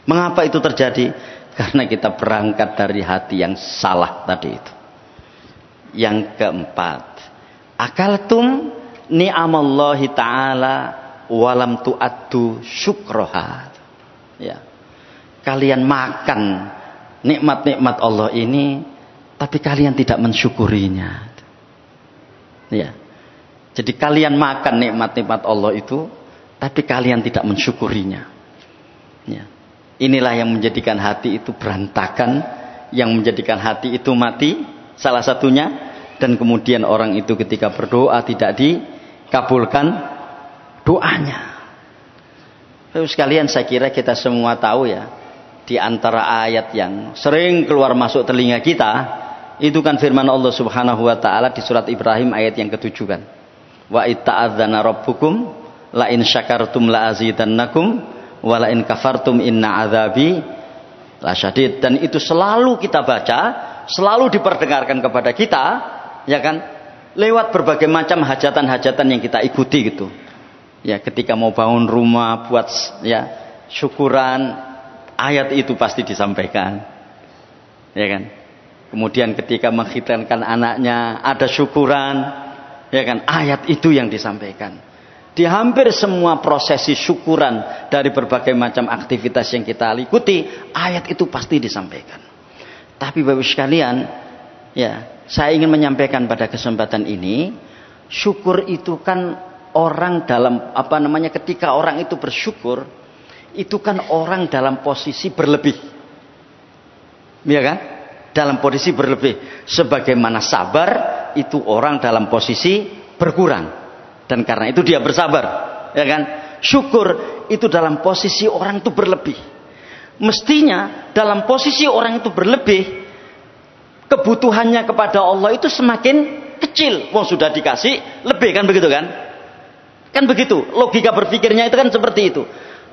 Mengapa itu terjadi? Karena kita berangkat dari hati yang salah tadi itu. Yang keempat, akaltum ni'amallahi ta'ala walam tu'addu syukroha. Ya. Kalian makan nikmat-nikmat Allah ini tapi kalian tidak mensyukurinya. Ya. Jadi kalian makan nikmat-nikmat Allah itu tapi kalian tidak mensyukurinya. Ya. Inilah yang menjadikan hati itu berantakan, yang menjadikan hati itu mati, salah satunya. Dan kemudian orang itu ketika berdoa tidak dikabulkan doanya. Terus sekalian, saya kira kita semua tahu ya, di antara ayat yang sering keluar masuk telinga kita, itu kan firman Allah Subhanahu wa taala di surat Ibrahim ayat yang ke-7 kan. Wa itta'adzana rabbukum la in syakartum la azidannakum wala in kafartum inna adzabi lasyadid. Dan itu selalu kita baca, selalu diperdengarkan kepada kita, ya kan, lewat berbagai macam hajatan-hajatan yang kita ikuti gitu. Ya, ketika mau bangun rumah, buat ya syukuran, ayat itu pasti disampaikan. Ya kan? Kemudian ketika mengkhitbankan anaknya, ada syukuran, ya kan? Ayat itu yang disampaikan. Di hampir semua prosesi syukuran dari berbagai macam aktivitas yang kita ikuti, ayat itu pasti disampaikan. Tapi Bapak sekalian, ya, saya ingin menyampaikan pada kesempatan ini, syukur itu kan orang dalam ketika orang itu bersyukur, itu kan orang dalam posisi berlebih. Ya kan? Dalam posisi berlebih. Sebagaimana sabar, itu orang dalam posisi berkurang. Dan karena itu dia bersabar. Ya kan? Syukur itu dalam posisi orang itu berlebih. Mestinya dalam posisi orang itu berlebih, kebutuhannya kepada Allah itu semakin kecil. Wong sudah dikasih lebih, kan begitu kan? Kan begitu, logika berpikirnya itu kan seperti itu.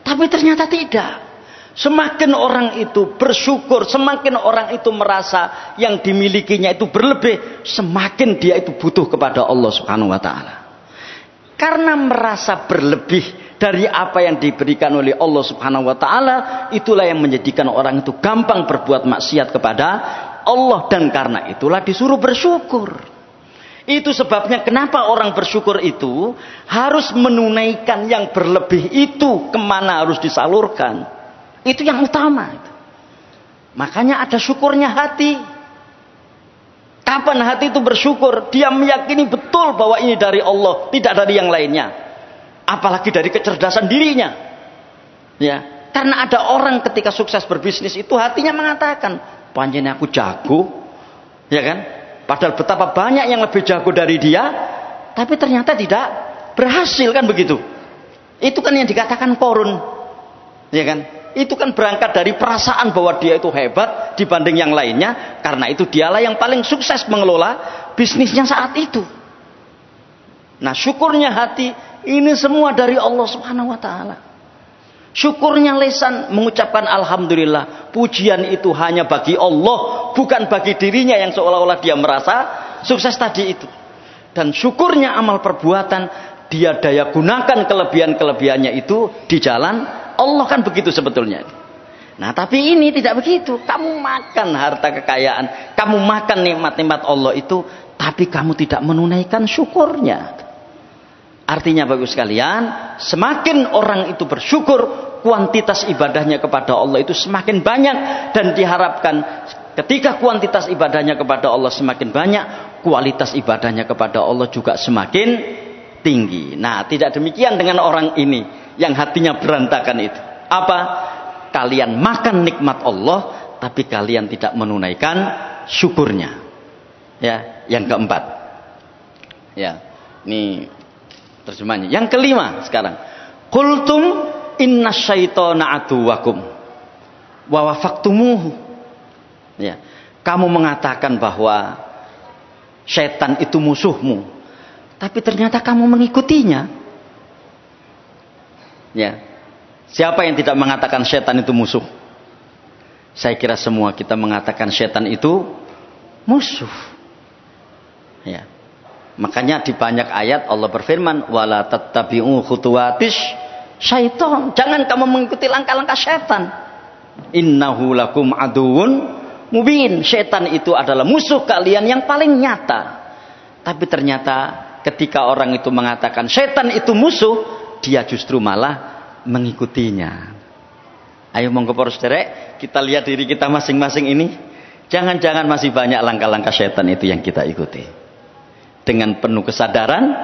Tapi ternyata tidak. Semakin orang itu bersyukur, semakin orang itu merasa yang dimilikinya itu berlebih, semakin dia itu butuh kepada Allah Subhanahu wa taala. Karena merasa berlebih dari apa yang diberikan oleh Allah Subhanahu wa taala, itulah yang menjadikan orang itu gampang berbuat maksiat kepada Allah, dan karena itulah disuruh bersyukur. Itu sebabnya kenapa orang bersyukur itu harus menunaikan yang berlebih itu kemana harus disalurkan. Itu yang utama. Makanya ada syukurnya hati. Kapan hati itu bersyukur? Dia meyakini betul bahwa ini dari Allah, tidak dari yang lainnya. Apalagi dari kecerdasan dirinya. Ya, karena ada orang ketika sukses berbisnis itu hatinya mengatakan, panjenengan aku jago. Ya kan? Padahal betapa banyak yang lebih jago dari dia, tapi ternyata tidak berhasil, kan begitu. Itu kan yang dikatakan korun. Ya kan? Itu kan berangkat dari perasaan bahwa dia itu hebat dibanding yang lainnya, karena itu dialah yang paling sukses mengelola bisnisnya saat itu. Nah, syukurnya hati ini semua dari Allah Subhanahu wa taala. Syukurnya lisan mengucapkan alhamdulillah, pujian itu hanya bagi Allah, bukan bagi dirinya yang seolah-olah dia merasa sukses tadi itu. Dan syukurnya amal perbuatan, dia daya gunakan kelebihan-kelebihannya itu di jalan Allah, kan begitu sebetulnya. Nah, tapi ini tidak begitu. Kamu makan harta kekayaan, kamu makan nikmat-nikmat Allah itu, tapi kamu tidak menunaikan syukurnya. Artinya Bapak sekalian, semakin orang itu bersyukur, kuantitas ibadahnya kepada Allah itu semakin banyak, dan diharapkan ketika kuantitas ibadahnya kepada Allah semakin banyak, kualitas ibadahnya kepada Allah juga semakin tinggi. Nah, tidak demikian dengan orang ini yang hatinya berantakan itu. Apa? Kalian makan nikmat Allah, tapi kalian tidak menunaikan syukurnya. Ya, yang keempat. Ya, ini terjemahnya. Yang kelima sekarang. Qultum inna syaitana aduwakum wa wafaktumuhu. Ya, kamu mengatakan bahwa syaitan itu musuhmu, tapi ternyata kamu mengikutinya. Ya, siapa yang tidak mengatakan syaitan itu musuh? Saya kira semua kita mengatakan syaitan itu musuh. Ya. Makanya di banyak ayat Allah berfirman, wala tattabi'u khutuwatis syaitan. Jangan kamu mengikuti langkah-langkah syaitan. Innahu lakum aduun mubin. Syaitan itu adalah musuh kalian yang paling nyata. Tapi ternyata ketika orang itu mengatakan syaitan itu musuh, dia justru malah mengikutinya. Ayo monggo para saudara, kita lihat diri kita masing-masing ini. Jangan-jangan masih banyak langkah-langkah syaitan itu yang kita ikuti. Dengan penuh kesadaran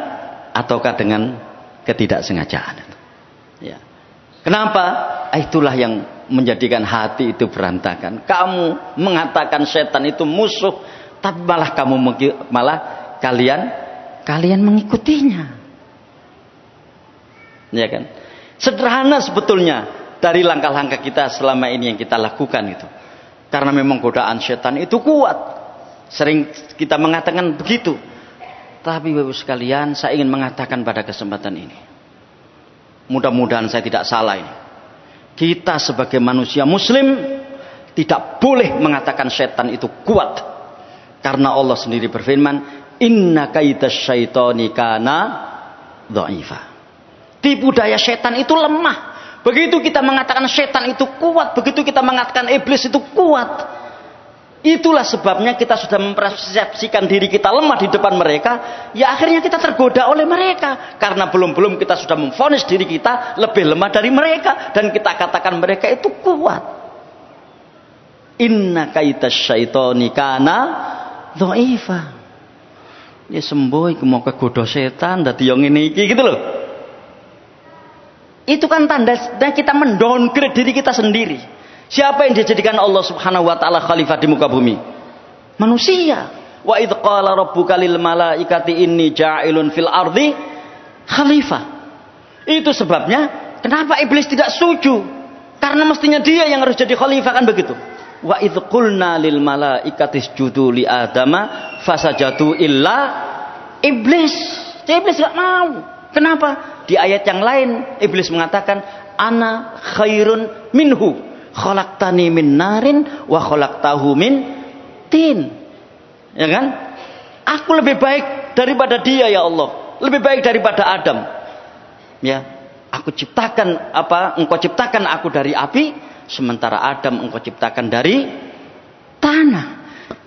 ataukah dengan ketidaksengajaan. Ya. Kenapa? Itulah yang menjadikan hati itu berantakan. Kamu mengatakan setan itu musuh, tapi malah kalian mengikutinya. Ya kan? Sederhana sebetulnya dari langkah-langkah kita selama ini yang kita lakukan itu. Karena memang godaan setan itu kuat. Sering kita mengatakan begitu. Tapi Bapak sekalian, saya ingin mengatakan pada kesempatan ini, mudah-mudahan saya tidak salah ini. Kita sebagai manusia muslim tidak boleh mengatakan setan itu kuat. Karena Allah sendiri berfirman, inna kaidas syaitani kana dha'ifa. Tipu daya setan itu lemah. Begitu kita mengatakan setan itu kuat, begitu kita mengatakan iblis itu kuat. Itulah sebabnya kita sudah mempersepsikan diri kita lemah di depan mereka, ya akhirnya kita tergoda oleh mereka. Karena belum-belum kita sudah memvonis diri kita lebih lemah dari mereka, dan kita katakan mereka itu kuat. Inna kaitas syaitoni kana dhaifa. Ya semboh iku mau kegoda setan dadi yo ngene iki gitu loh. Itu kan tanda kita mendowngrade diri kita sendiri. Siapa yang dijadikan Allah Subhanahu wa taala khalifah di muka bumi? Manusia. Wa idz qala rabbuka lil malaikati inni ja'ilun fil ardi khalifah. Itu sebabnya kenapa iblis tidak setuju? Karena mestinya dia yang harus jadi khalifah, kan begitu. Wa idz qulna lil malaikati isjudu li adama fasajadu illa iblis. Iblis enggak mau. Kenapa? Di ayat yang lain iblis mengatakan ana khairun minhu khalaqtani min narin wa khalaqtahu min tin. Ya kan? Aku lebih baik daripada dia ya Allah, lebih baik daripada Adam. Ya, engkau ciptakan aku dari api, sementara Adam engkau ciptakan dari tanah.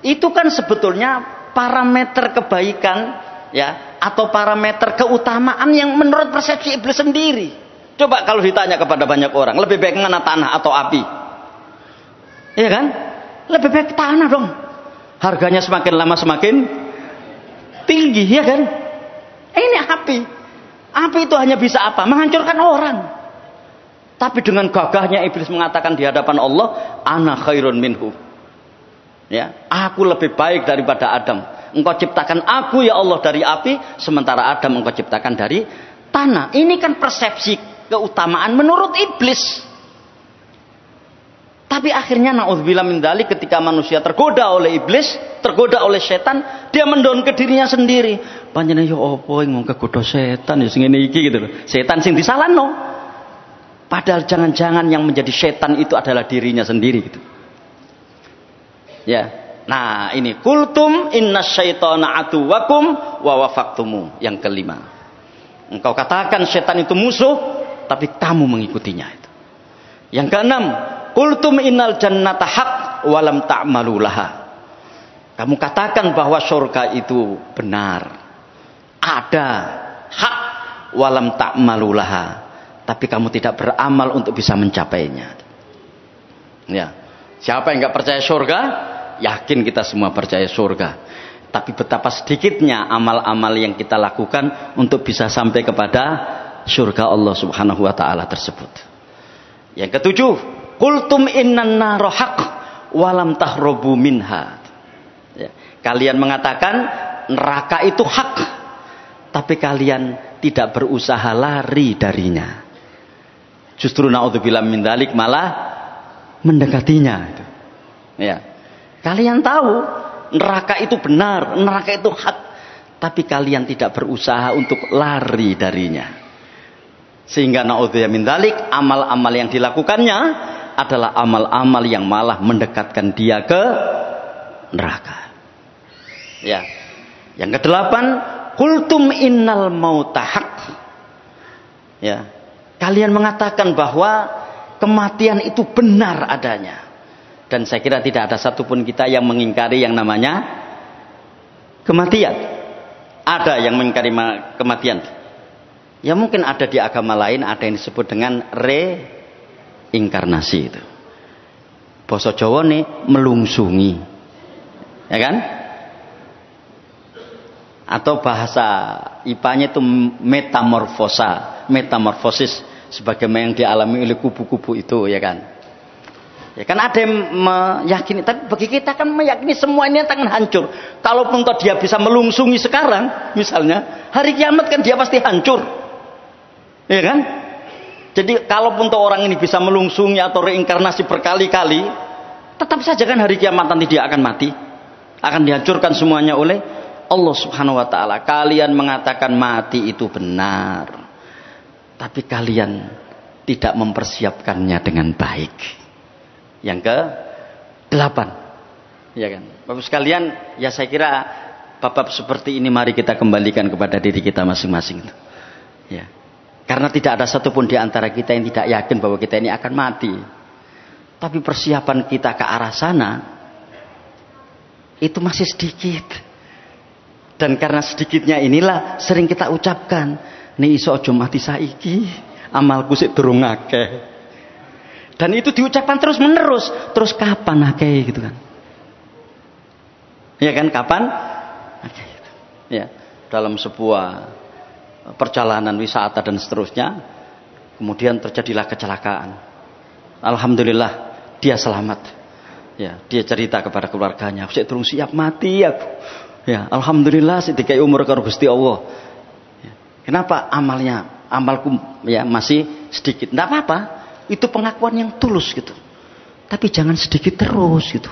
Itu kan sebetulnya parameter kebaikan, ya, atau parameter keutamaan yang menurut persepsi iblis sendiri. Coba kalau ditanya kepada banyak orang, lebih baik mana tanah atau api? Iya kan? Lebih baik tanah dong. Harganya semakin lama semakin tinggi, ya kan? Ini api. Api itu hanya bisa apa? Menghancurkan orang. Tapi dengan gagahnya iblis mengatakan di hadapan Allah, ana khairun minhu. Ya, aku lebih baik daripada Adam. Engkau ciptakan aku ya Allah dari api, sementara Adam engkau ciptakan dari tanah. Ini kan persepsi keutamaan menurut iblis. Tapi akhirnya naudzubillah min dzalik, ketika manusia tergoda oleh iblis, tergoda oleh setan, dia mendown ke dirinya sendiri. Panjenengan yo opo yang mau kegoda setan ya sing ngene iki gitu loh. Setan sing disalahno. Padahal jangan-jangan yang menjadi setan itu adalah dirinya sendiri gitu. Ya. Nah, ini kultum innas syaitana aduwakum wa wafaqtumu. Yang kelima. Engkau katakan setan itu musuh, tapi kamu mengikutinya itu. Yang keenam, kultum innal jannata haq walam ta'malu laha. Kamu katakan bahwa surga itu benar, ada, hak, walam ta'malu laha, tapi kamu tidak beramal untuk bisa mencapainya. Ya, siapa yang nggak percaya surga? Yakin kita semua percaya surga. Tapi betapa sedikitnya amal-amal yang kita lakukan untuk bisa sampai kepada surga Allah Subhanahu wa taala tersebut. Yang ketujuh, qultum innan nara haq walam tahrobu minha. Ya, kalian mengatakan neraka itu hak, tapi kalian tidak berusaha lari darinya. Justru naudzubillah min dzalik malah mendekatinya. Ya. Kalian tahu neraka itu benar, neraka itu hak, tapi kalian tidak berusaha untuk lari darinya. Sehingga naudzubillah min dzalik, amal-amal yang dilakukannya adalah amal-amal yang malah mendekatkan dia ke neraka. Ya. Yang kedelapan, qultum innal mauta haq. Ya. Kalian mengatakan bahwa kematian itu benar adanya. Dan saya kira tidak ada satupun kita yang mengingkari yang namanya kematian. Ada yang mengingkari kematian. Ya mungkin ada di agama lain, ada yang disebut dengan reinkarnasi itu. Basa Jawa nih melungsungi. Ya kan? Atau bahasa IPA-nya itu metamorfosis sebagaimana yang dialami oleh kubu-kubu itu, ya kan? Ya kan ada yang meyakini, tapi bagi kita kan meyakini semua ini akan hancur. Kalaupun toh dia bisa melungsungi sekarang, misalnya, hari kiamat kan dia pasti hancur. Ya kan? Jadi kalaupun toh orang ini bisa melungsungi atau reinkarnasi berkali-kali, tetap saja kan hari kiamat nanti dia akan mati. Akan dihancurkan semuanya oleh Allah Subhanahu wa taala. Kalian mengatakan mati itu benar, tapi kalian tidak mempersiapkannya dengan baik. Yang ke-8, ya kan, Bapak sekalian, ya saya kira bab seperti ini mari kita kembalikan kepada diri kita masing-masing. Ya, Karena tidak ada satupun di antara kita yang tidak yakin bahwa kita ini akan mati. Tapi persiapan kita ke arah sana itu masih sedikit. Dan karena sedikitnya inilah sering kita ucapkan, nih iso aja mati saiki, amalku sik durung akeh. Dan itu diucapkan terus menerus. Terus kapan akeh gitu kan? Ya kan, kapan? Akeh gitu. Ya, dalam sebuah perjalanan wisata dan seterusnya, kemudian terjadilah kecelakaan. Alhamdulillah dia selamat. Ya, dia cerita kepada keluarganya, "Saya durung siap mati aku." Ya, alhamdulillah sedikai umur karo Gusti Allah. Ya. Kenapa amalku ya masih sedikit? Enggak apa-apa. Itu pengakuan yang tulus gitu. Tapi jangan sedikit terus gitu.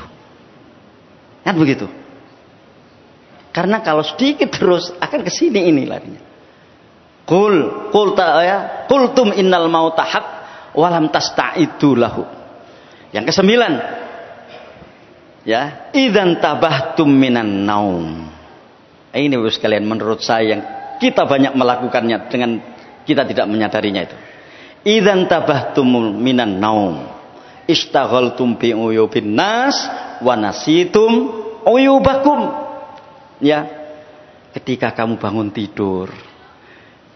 Kan begitu. Karena kalau sedikit terus akan kesini ini larinya. Qultum innal mauta haq walam tasta'idu lahu. Yang kesembilan, ya, idzan tabahtum minan naum. Ini Bapak sekalian, menurut saya yang kita banyak melakukannya dengan kita tidak menyadarinya itu. Idzan tabahtum minan naum istaghaltum bi uyubin nas wa nasitum uyubakum. Ya, ketika kamu bangun tidur,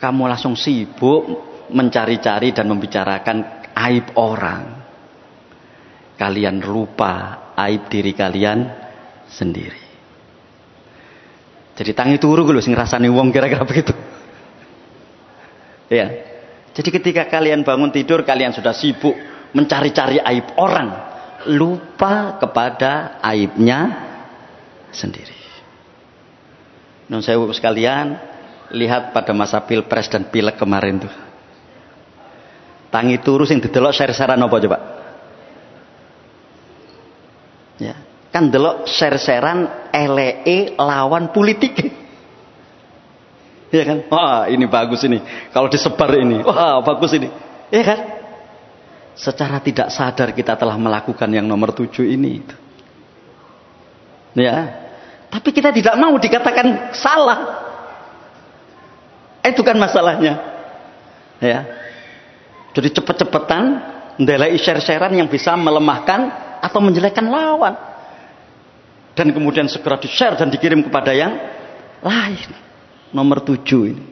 kamu langsung sibuk mencari-cari dan membicarakan aib orang. Kalian lupa aib diri kalian sendiri. Jadi tangi turu lho sing ngrasani wong, kira-kira begitu. Ya. Jadi ketika kalian bangun tidur, kalian sudah sibuk mencari-cari aib orang, lupa kepada aibnya sendiri. Nun sewu sekalian, lihat pada masa pilpres dan pileg kemarin tuh. Tangi turu sing didelok share-sharean apa coba? Ya, kan delok share-sharean eleke lawan politik. Ya kan? Wah, ini bagus ini. Kalau disebar ini, wah bagus ini. Ya kan? Secara tidak sadar kita telah melakukan yang nomor 7 ini. Ya. Tapi kita tidak mau dikatakan salah. Itu kan masalahnya. Ya. Jadi cepet-cepetan ndelai share-sharean yang bisa melemahkan atau menjelekkan lawan. Dan kemudian segera di-share dan dikirim kepada yang lain. Nomor 7 ini.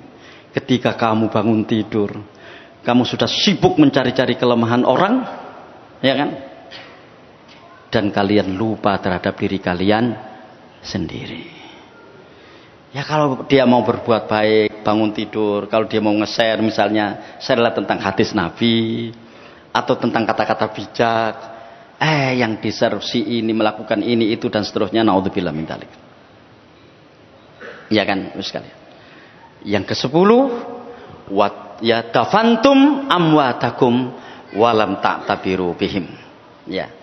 Ketika kamu bangun tidur, kamu sudah sibuk mencari-cari kelemahan orang, ya kan? Dan kalian lupa terhadap diri kalian sendiri. Ya kalau dia mau berbuat baik, bangun tidur, kalau dia mau nge-share misalnya, share-lah tentang hadis Nabi atau tentang kata-kata bijak, yang di-share si ini melakukan ini itu dan seterusnya, naudzubillah min dzalik. Ya kan, sekalian. Yang ke-10, ya dafantum amwatakum walam ta'tabiru bihim. Ya.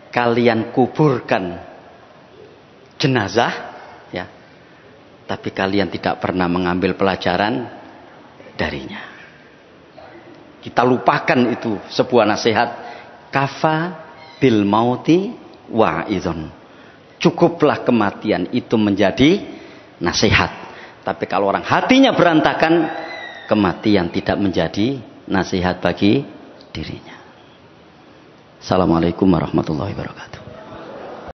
Kalian kuburkan jenazah, ya. Tapi kalian tidak pernah mengambil pelajaran darinya. Kita lupakan itu sebuah nasihat. Kafa bil mauti wa'idun. Cukuplah kematian itu menjadi nasihat. Tapi kalau orang hatinya berantakan, kematian tidak menjadi nasihat bagi dirinya. Assalamualaikum warahmatullahi wabarakatuh.